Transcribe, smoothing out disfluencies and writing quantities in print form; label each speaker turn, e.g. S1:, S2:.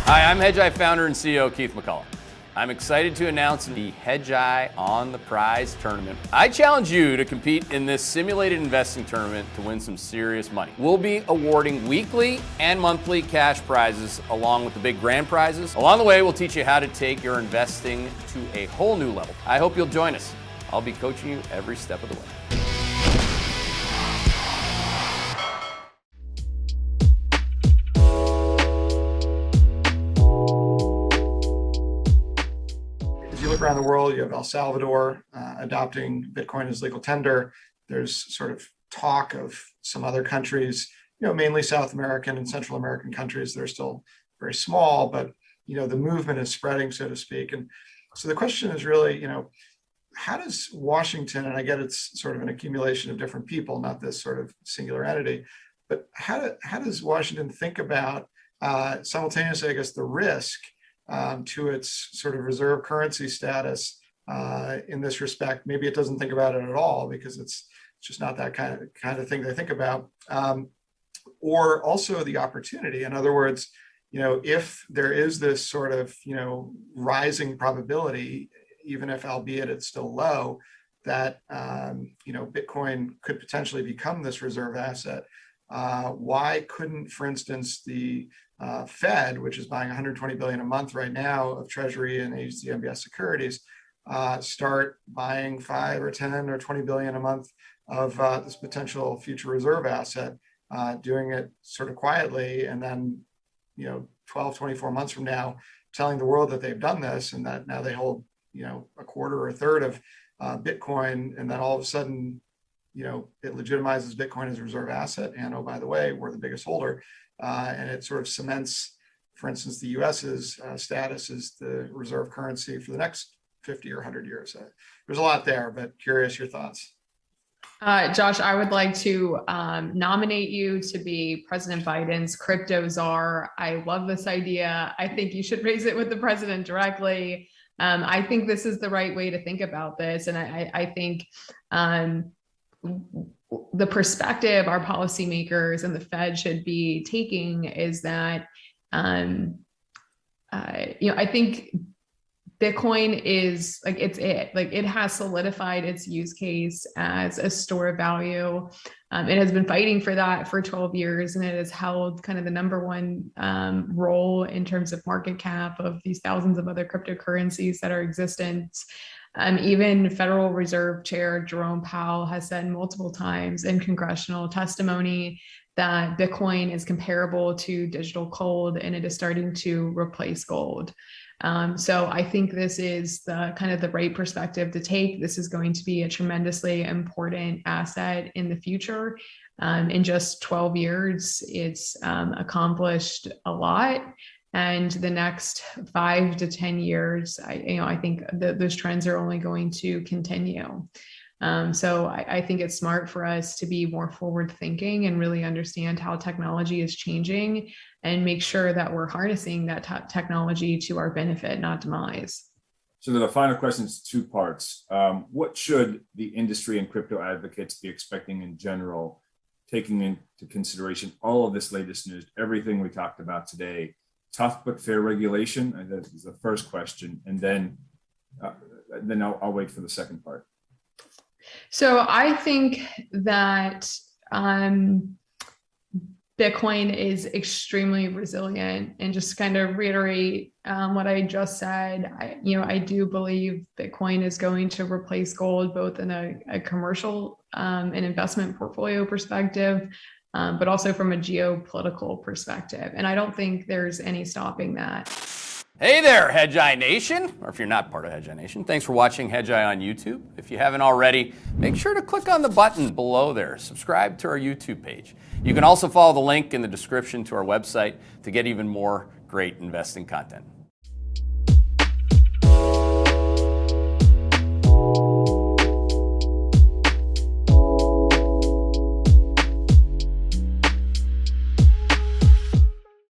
S1: Hi, I'm Hedgeye founder and CEO Keith McCullough. I'm excited to announce the Hedgeye on the Prize tournament. I challenge you to compete in this simulated investing tournament to win some serious money. We'll be awarding weekly and monthly cash prizes along with the big grand prizes. Along the way, we'll teach you how to take your investing to a whole new level. I hope you'll join us. I'll be coaching you every step of the way.
S2: Around the world, you have El Salvador adopting Bitcoin as legal tender. There's sort of talk of some other countries, mainly South American and Central American countries that are still very small, but the movement is spreading, so to speak. And so the question is really, how does Washington, and I get it's sort of an accumulation of different people, not this sort of singular entity, but how does Washington think about simultaneously, I guess, the risk to its sort of reserve currency status in this respect? Maybe it doesn't think about it at all because it's just not that kind of thing they think about. Or also the opportunity. In other words, if there is this sort of rising probability, even if albeit it's still low, that Bitcoin could potentially become this reserve asset. Why couldn't, for instance, the Fed, which is buying 120 billion a month right now of Treasury and agency MBS securities, start buying 5 or 10 or 20 billion a month of this potential future reserve asset, doing it sort of quietly, and then 12, 24 months from now, telling the world that they've done this and that now they hold a quarter or a third of Bitcoin, and then all of a sudden it legitimizes Bitcoin as a reserve asset. And oh, by the way, we're the biggest holder. And it sort of cements, for instance, the US's status as the reserve currency for the next 50 or 100 years. There's a lot there, but curious your thoughts.
S3: Josh, I would like to nominate you to be President Biden's crypto czar. I love this idea. I think you should raise it with the president directly. I think this is the right way to think about this. And I think the perspective our policymakers and the Fed should be taking is that, I think Bitcoin is it has solidified its use case as a store of value. It has been fighting for that for 12 years, and it has held kind of the number one role in terms of market cap of these thousands of other cryptocurrencies that are existent. Even Federal Reserve Chair Jerome Powell has said multiple times in congressional testimony that Bitcoin is comparable to digital gold and it is starting to replace gold. So I think this is the kind of the right perspective to take. This is going to be a tremendously important asset in the future. In just 12 years, it's accomplished a lot. And the next 5 to 10 years, I think those trends are only going to continue. So I think it's smart for us to be more forward thinking and really understand how technology is changing and make sure that we're harnessing that technology to our benefit, not demise.
S4: So the final question is 2 parts. What should the industry and crypto advocates be expecting in general, taking into consideration all of this latest news, everything we talked about today? Tough but fair regulation? That is the first question. And then I'll wait for the second part.
S3: So I think that Bitcoin is extremely resilient, and just kind of reiterate what I just said. I do believe Bitcoin is going to replace gold, both in a commercial and investment portfolio perspective, but also from a geopolitical perspective. And I don't think there's any stopping that.
S1: Hey there, Hedgeye Nation, or if you're not part of Hedgeye Nation, thanks for watching Hedgeye on YouTube. If you haven't already, make sure to click on the button below there. Subscribe to our YouTube page. You can also follow the link in the description to our website to get even more great investing content.